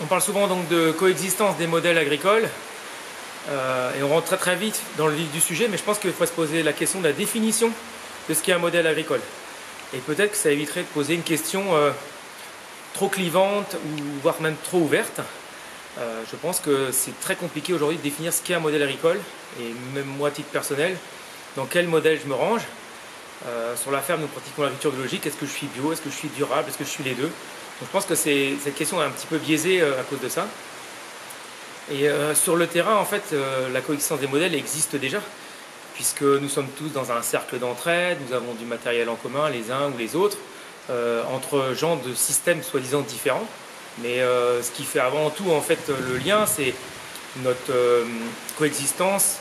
On parle souvent donc de coexistence des modèles agricoles et on rentre très très vite dans le vif du sujet, mais je pense qu'il faut se poser la question de la définition de ce qu'est un modèle agricole. Et peut-être que ça éviterait de poser une question trop clivante ou voire même trop ouverte. Je pense que c'est très compliqué aujourd'hui de définir ce qu'est un modèle agricole, et même moi à titre personnel, dans quel modèle je me range. Sur la ferme, nous pratiquons l'agriculture biologique. Est-ce que je suis bio? Est-ce que je suis durable? Est-ce que je suis les deux? Donc je pense que cette question est un petit peu biaisée à cause de ça. Et sur le terrain, en fait, la coexistence des modèles existe déjà, puisque nous sommes tous dans un cercle d'entraide, nous avons du matériel en commun, les uns ou les autres, entre gens de systèmes soi-disant différents. Mais ce qui fait avant tout en fait le lien, c'est notre coexistence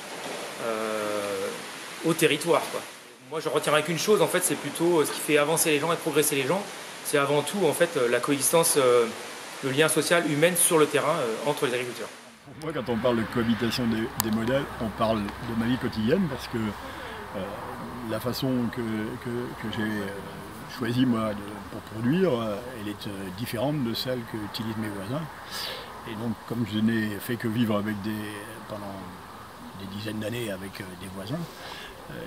au territoire, quoi. Moi, je retiendrai qu'une chose, en fait, c'est plutôt ce qui fait avancer les gens et progresser les gens. C'est avant tout, en fait, la coexistence, le lien social humain sur le terrain entre les agriculteurs. Pour moi, quand on parle de cohabitation des modèles, on parle de ma vie quotidienne parce que la façon que j'ai choisie moi pour produire, elle est différente de celle qu'utilisent mes voisins. Et donc, comme je n'ai fait que vivre pendant des dizaines d'années avec des voisins,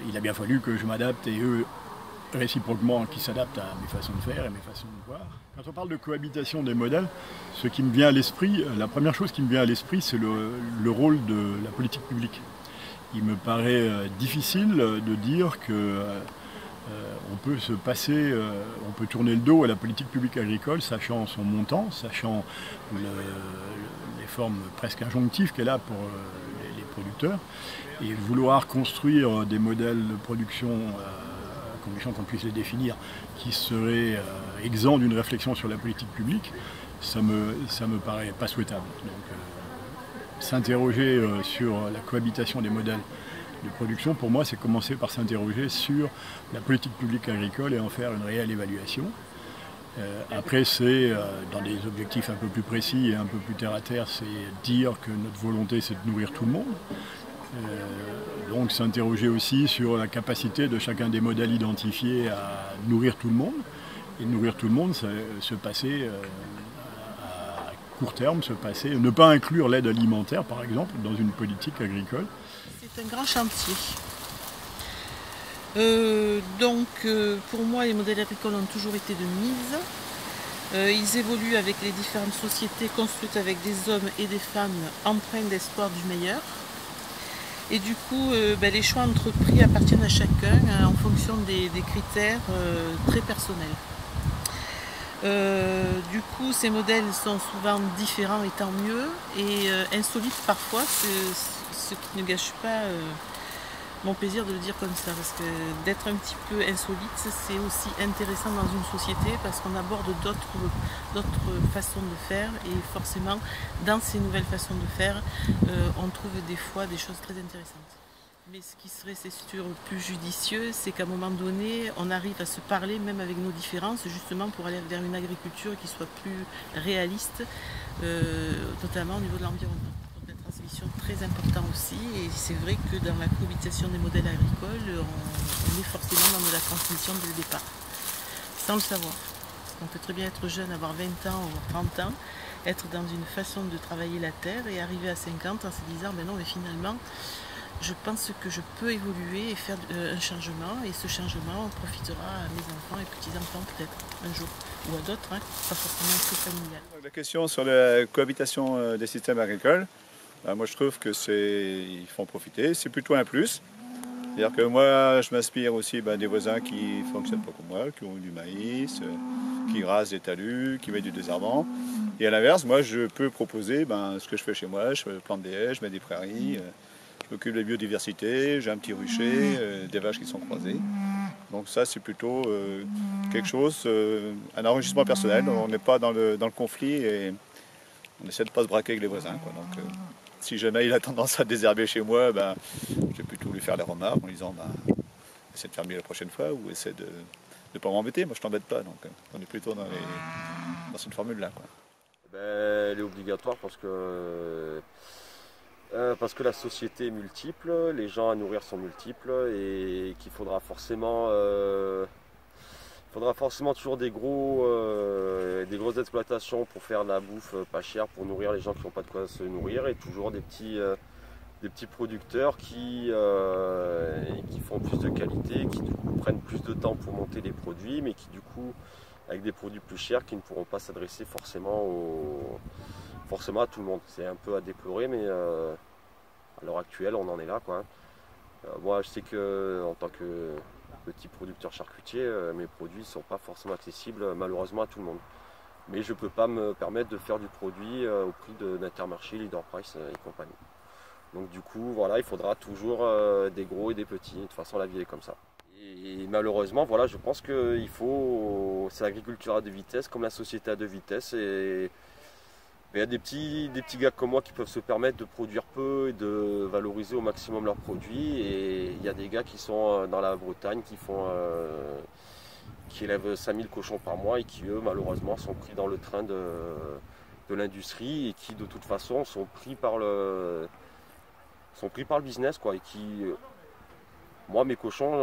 il a bien fallu que je m'adapte et eux réciproquement qui s'adaptent à mes façons de faire et mes façons de voir. Quand on parle de cohabitation des modèles, ce qui me vient à l'esprit, la première chose qui me vient à l'esprit, c'est le rôle de la politique publique. Il me paraît difficile de dire que on peut se passer, on peut tourner le dos à la politique publique agricole, sachant son montant, sachant les formes presque injonctives qu'elle a pour les producteurs, et vouloir construire des modèles de production à condition qu'on puisse les définir, qui seraient exempts d'une réflexion sur la politique publique, ça me paraît pas souhaitable. Donc, s'interroger sur la cohabitation des modèles de production, pour moi, c'est commencer par s'interroger sur la politique publique agricole et en faire une réelle évaluation. Après, c'est, dans des objectifs un peu plus précis et un peu plus terre à terre, c'est dire que notre volonté, c'est de nourrir tout le monde. Donc s'interroger aussi sur la capacité de chacun des modèles identifiés à nourrir tout le monde. Et nourrir tout le monde, c'est se passer à court terme, ne pas inclure l'aide alimentaire par exemple dans une politique agricole. C'est un grand chantier. Pour moi, les modèles agricoles ont toujours été de mise. Ils évoluent avec les différentes sociétés construites avec des hommes et des femmes empreints d'espoir du meilleur. Et du coup, les choix entrepris appartiennent à chacun en fonction des critères très personnels. Du coup, ces modèles sont souvent différents et tant mieux, et insolites parfois, ce qui ne gâche pas mon plaisir de le dire comme ça, parce que d'être un petit peu insolite, c'est aussi intéressant dans une société parce qu'on aborde d'autres façons de faire, et forcément dans ces nouvelles façons de faire, on trouve des fois des choses très intéressantes. Mais ce qui serait, c'est sûr, plus judicieux, c'est qu'à un moment donné, on arrive à se parler même avec nos différences, justement pour aller vers une agriculture qui soit plus réaliste, notamment au niveau de l'environnement. Transmission très important aussi, et c'est vrai que dans la cohabitation des modèles agricoles, on est forcément dans de la transmission dès le départ, sans le savoir. Parce qu'on peut très bien être jeune, avoir 20 ans ou 30 ans, être dans une façon de travailler la terre et arriver à 50 en se disant ben non, mais finalement je pense que je peux évoluer et faire un changement, et ce changement profitera à mes enfants et petits-enfants peut-être un jour, ou à d'autres, pas forcément que familial. La question sur la cohabitation des systèmes agricoles, moi je trouve que ils font profiter, c'est plutôt un plus. C'est-à-dire que moi je m'inspire aussi des voisins qui ne fonctionnent pas comme moi, qui ont du maïs, qui rasent des talus, qui mettent du désherbant. Et à l'inverse, moi je peux proposer ce que je fais chez moi, je plante des haies, je mets des prairies, je m'occupe de la biodiversité, j'ai un petit rucher, des vaches qui sont croisées. Donc ça c'est plutôt quelque chose, un enrichissement personnel, on n'est pas dans le conflit et on essaie de ne pas se braquer avec les voisins, quoi. Donc, si jamais il a tendance à désherber chez moi, je vais plutôt lui faire des remarques en lui disant essaie de faire mieux la prochaine fois, ou essaie de ne pas m'embêter. Moi je t'embête pas, donc on est plutôt dans cette formule-là, quoi. Elle est obligatoire parce que la société est multiple, les gens à nourrir sont multiples, et qu'il faudra forcément faudra forcément toujours des grosses exploitations pour faire de la bouffe pas chère, pour nourrir les gens qui n'ont pas de quoi se nourrir, et toujours des petits producteurs qui font plus de qualité, qui du coup prennent plus de temps pour monter les produits, mais qui du coup, avec des produits plus chers, qui ne pourront pas s'adresser forcément à tout le monde. C'est un peu à déplorer, mais à l'heure actuelle, on en est là, quoi. Moi, je sais que en tant que petit producteur charcutier, mes produits ne sont pas forcément accessibles malheureusement à tout le monde. Mais je ne peux pas me permettre de faire du produit au prix d'Intermarché, Leader Price et compagnie. Donc du coup, voilà, il faudra toujours des gros et des petits. De toute façon, la vie est comme ça. Et malheureusement, voilà, je pense que c'est l'agriculture à deux vitesses, comme la société à deux vitesses. Et il y a des petits gars comme moi qui peuvent se permettre de produire peu et de valoriser au maximum leurs produits. Et il y a des gars qui sont dans la Bretagne qui élèvent 5000 cochons par mois et qui, eux, malheureusement, sont pris dans le train de l'industrie et qui, de toute façon, sont pris par le business, quoi. Et qui, moi, mes cochons,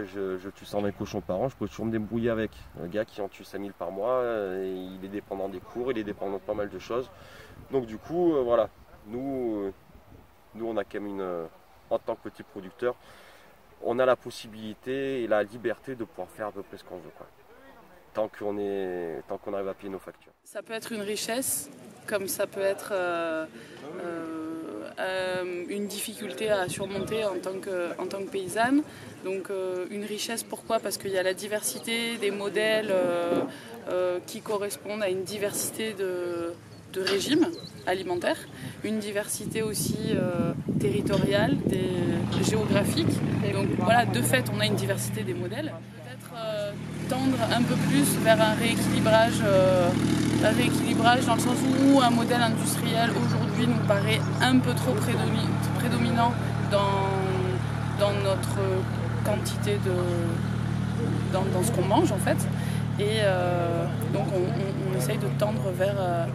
je tue 120 cochons par an, je peux toujours me débrouiller avec. Un gars qui en tue 5000 par mois, il est dépendant des cours, il est dépendant de pas mal de choses. Donc du coup, voilà, nous on a quand même en tant que petit producteur, on a la possibilité et la liberté de pouvoir faire à peu près ce qu'on veut, quoi. Tant qu'on arrive à payer nos factures. Ça peut être une richesse, comme ça peut être une difficulté à surmonter en tant que paysanne. Donc une richesse, pourquoi? Parce qu'il y a la diversité des modèles qui correspondent à une diversité de régimes alimentaires, une diversité aussi territoriale, géographique. Donc voilà, de fait, on a une diversité des modèles. Peut-être tendre un peu plus vers un rééquilibrage dans le sens où un modèle industriel aujourd'hui nous paraît un peu trop prédominant dans notre quantité dans ce qu'on mange en fait. Et donc on essaye de tendre vers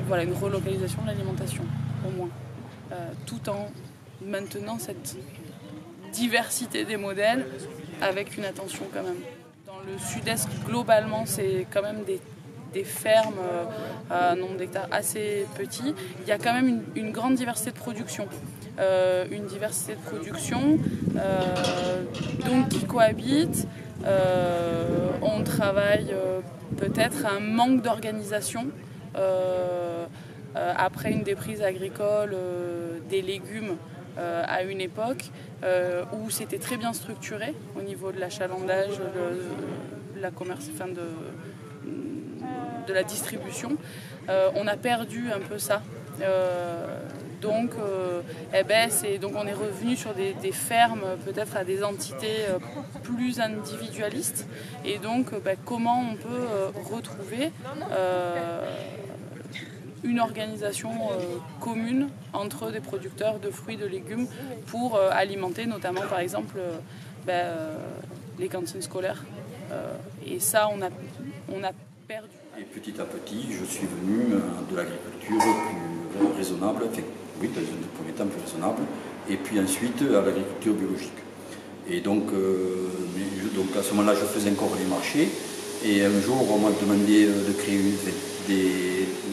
voilà, une relocalisation de l'alimentation au moins, tout en maintenant cette diversité des modèles avec une attention quand même. Dans le sud-est, globalement, c'est quand même des fermes à un nombre d'hectares assez petit. Il y a quand même une grande diversité de production. Donc qui cohabitent. On travaille peut-être à un manque d'organisation après une déprise agricole des légumes à une époque où c'était très bien structuré au niveau de l'achalandage, de la commerce, enfin de la distribution. On a perdu un peu ça. Donc on est revenu sur des fermes, peut-être à des entités plus individualistes. Et donc, comment on peut retrouver une organisation commune entre des producteurs de fruits, de légumes pour alimenter notamment, par exemple, les cantines scolaires. Et ça, on a perdu. Et petit à petit, je suis venu de l'agriculture plus raisonnable, enfin, oui, dans un premier temps plus raisonnable, et puis ensuite à l'agriculture biologique. Et donc à ce moment-là, je faisais encore les marchés, et un jour, on m'a demandé de créer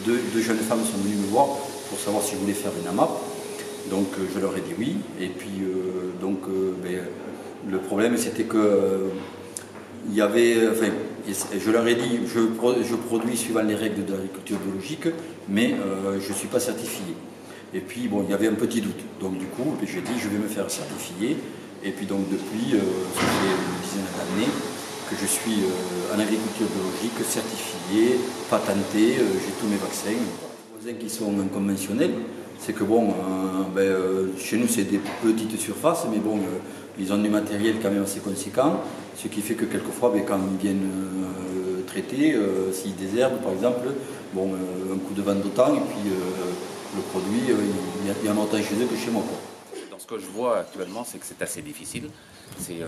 deux jeunes femmes sont venues me voir pour savoir si je voulais faire une AMAP. Donc je leur ai dit oui, et puis le problème c'était que il y avait, je leur ai dit, je produis suivant les règles de l'agriculture biologique, mais je ne suis pas certifié. Et puis, bon, il y avait un petit doute. Donc, du coup, j'ai dit, je vais me faire certifier. Et puis, donc, depuis, ça fait une dizaine d'années que je suis en agriculture biologique, certifié, patenté, j'ai tous mes vaccins. Les voisins qui sont conventionnels, c'est que, bon, chez nous, c'est des petites surfaces, mais bon, ils ont du matériel quand même assez conséquent. Ce qui fait que quelquefois, quand ils viennent traiter, s'ils désherbent par exemple, bon, un coup de vent d'autant et puis le produit, il y en a autant chez eux que chez moi, quoi. Dans ce que je vois actuellement, c'est que c'est assez difficile. C'est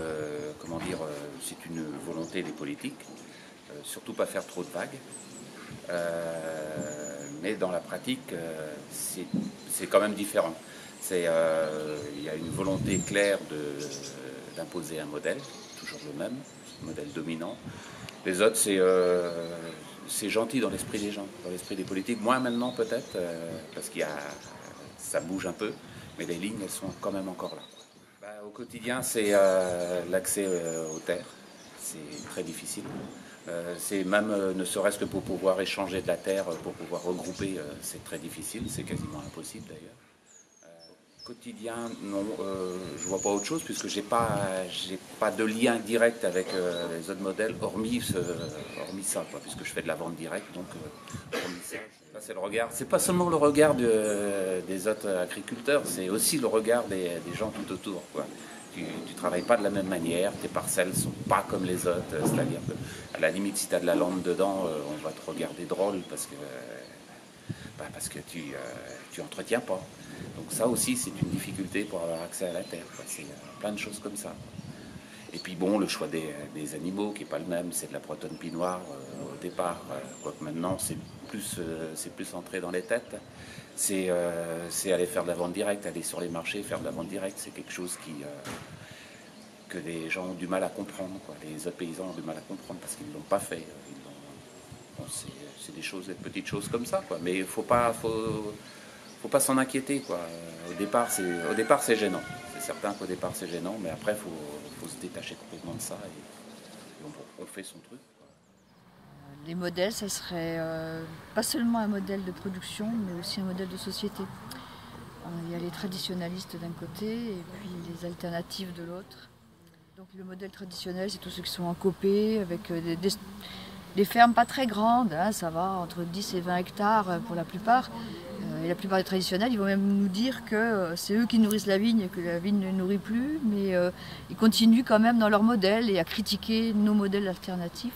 c'est une volonté des politiques, surtout pas faire trop de vagues. Mais dans la pratique, c'est quand même différent. Il y a une volonté claire d'imposer un modèle, tout toujours le même, le modèle dominant. Les autres, c'est gentil dans l'esprit des gens, dans l'esprit des politiques. Moins maintenant peut-être, parce ça bouge un peu, mais les lignes, elles sont quand même encore là. Au quotidien, c'est l'accès aux terres. C'est très difficile. C'est même, ne serait-ce que pour pouvoir échanger de la terre, pour pouvoir regrouper, c'est très difficile. C'est quasiment impossible d'ailleurs. Quotidien, non, je vois pas autre chose puisque j'ai pas de lien direct avec les autres modèles, hormis ça, quoi, puisque je fais de la vente directe, donc hormis ça. Là, c'est le regard. C'est pas seulement le regard des autres agriculteurs, c'est aussi le regard des gens tout autour, quoi. Tu travailles pas de la même manière, tes parcelles sont pas comme les autres, c'est-à-dire que à la limite si tu as de la lampe dedans, on va te regarder drôle parce que tu entretiens pas. Donc ça aussi c'est une difficulté pour avoir accès à la terre, quoi. C'est plein de choses comme ça. Et puis bon, le choix des animaux qui est pas le même, c'est de la bretonne pie noire au départ, quoique maintenant c'est plus entré dans les têtes. C'est aller faire de la vente directe, aller sur les marchés, faire de la vente directe, c'est quelque chose que les gens ont du mal à comprendre, quoi. Les autres paysans ont du mal à comprendre parce qu'ils ne l'ont pas fait. C'est des petites choses comme ça, quoi. Mais il faut pas s'en inquiéter, quoi. Au départ, c'est gênant. C'est certain qu'au départ, c'est gênant, mais après, faut se détacher complètement de ça et on fait son truc. Les modèles, ça serait pas seulement un modèle de production, mais aussi un modèle de société. Il y a les traditionnalistes d'un côté et puis les alternatives de l'autre. Donc le modèle traditionnel, c'est tous ceux qui sont en copé, avec des fermes pas très grandes, hein, ça va entre 10 et 20 hectares pour la plupart. Et la plupart des traditionnels, ils vont même nous dire que c'est eux qui nourrissent la vigne et que la vigne ne nourrit plus, mais ils continuent quand même dans leur modèle et à critiquer nos modèles alternatifs.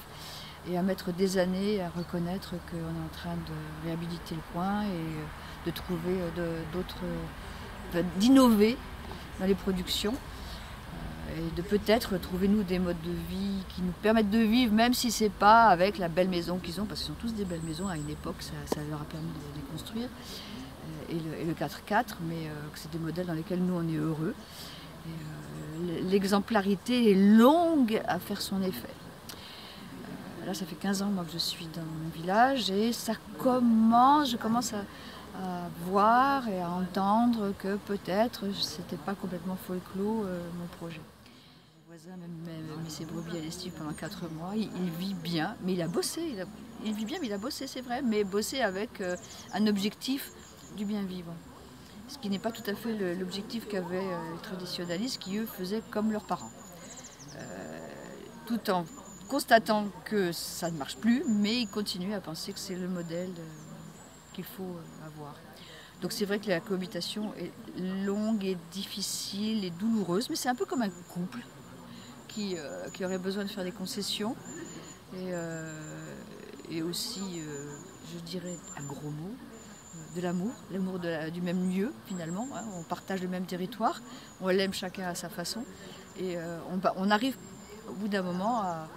Et à mettre des années à reconnaître qu'on est en train de réhabiliter le coin et de trouver d'innover dans les productions et de peut-être trouver nous des modes de vie qui nous permettent de vivre, même si c'est pas avec la belle maison qu'ils ont, parce qu'ils sont tous des belles maisons à une époque, ça leur a permis de les construire, et le 4x4, mais que c'est des modèles dans lesquels nous on est heureux. L'exemplarité est longue à faire son effet. Là, ça fait 15 ans moi, que je suis dans mon village et je commence à voir et à entendre que peut-être c'était pas complètement folklore mon projet. Le voisin m'a mis ses brebis à l'estive pendant 4 mois, il vit bien, mais il a bossé. Il vit bien, mais il a bossé, c'est vrai, mais bossé avec un objectif du bien vivre. Ce qui n'est pas tout à fait l'objectif qu'avaient les traditionnalistes qui, eux, faisaient comme leurs parents. Tout en constatant que ça ne marche plus, mais ils continuent à penser que c'est le modèle qu'il faut avoir. Donc c'est vrai que la cohabitation est longue et difficile et douloureuse, mais c'est un peu comme un couple qui aurait besoin de faire des concessions et aussi, je dirais un gros mot, de l'amour du même lieu finalement, hein. On partage le même territoire, on l'aime chacun à sa façon et on arrive au bout d'un moment à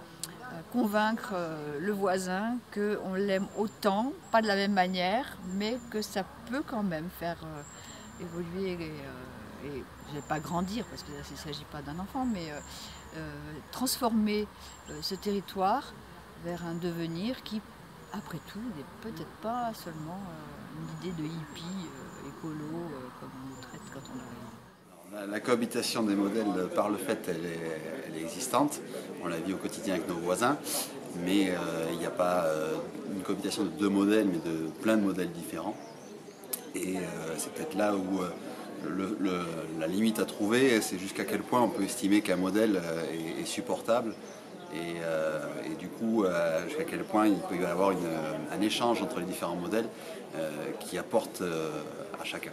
convaincre le voisin qu'on l'aime autant, pas de la même manière, mais que ça peut quand même faire évoluer et je ne vais pas grandir parce qu'il ne s'agit pas d'un enfant, mais transformer ce territoire vers un devenir qui, après tout, n'est peut-être pas seulement une idée de hippie écolo comme on nous traite quand on arrive. La cohabitation des modèles, par le fait, elle est existante. On la vit au quotidien avec nos voisins, mais il n'y a pas une cohabitation de 2 modèles, mais de plein de modèles différents. Et c'est peut-être là où la limite à trouver, c'est jusqu'à quel point on peut estimer qu'un modèle est supportable. Et du coup, jusqu'à quel point il peut y avoir un échange entre les différents modèles qui apporte à chacun.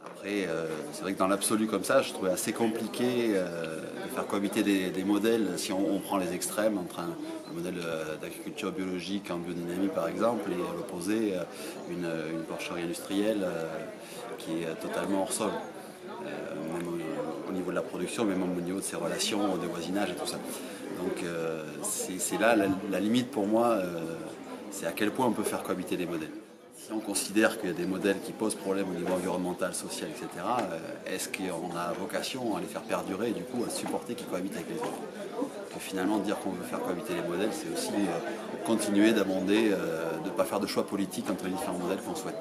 Après, c'est vrai que dans l'absolu comme ça, je trouvais assez compliqué de faire cohabiter des modèles si on prend les extrêmes entre un modèle d'agriculture biologique en biodynamie par exemple et à l'opposé une porcherie industrielle qui est totalement hors sol, même au niveau de la production, mais même au niveau de ses relations, de voisinage et tout ça. Donc c'est là la limite pour moi, c'est à quel point on peut faire cohabiter les modèles. Si on considère qu'il y a des modèles qui posent problème au niveau environnemental, social, etc., est-ce qu'on a vocation à les faire perdurer et du coup à supporter qu'ils cohabitent avec les autres? Et finalement, dire qu'on veut faire cohabiter les modèles, c'est aussi continuer d'amender, de ne pas faire de choix politiques entre les différents modèles qu'on souhaite.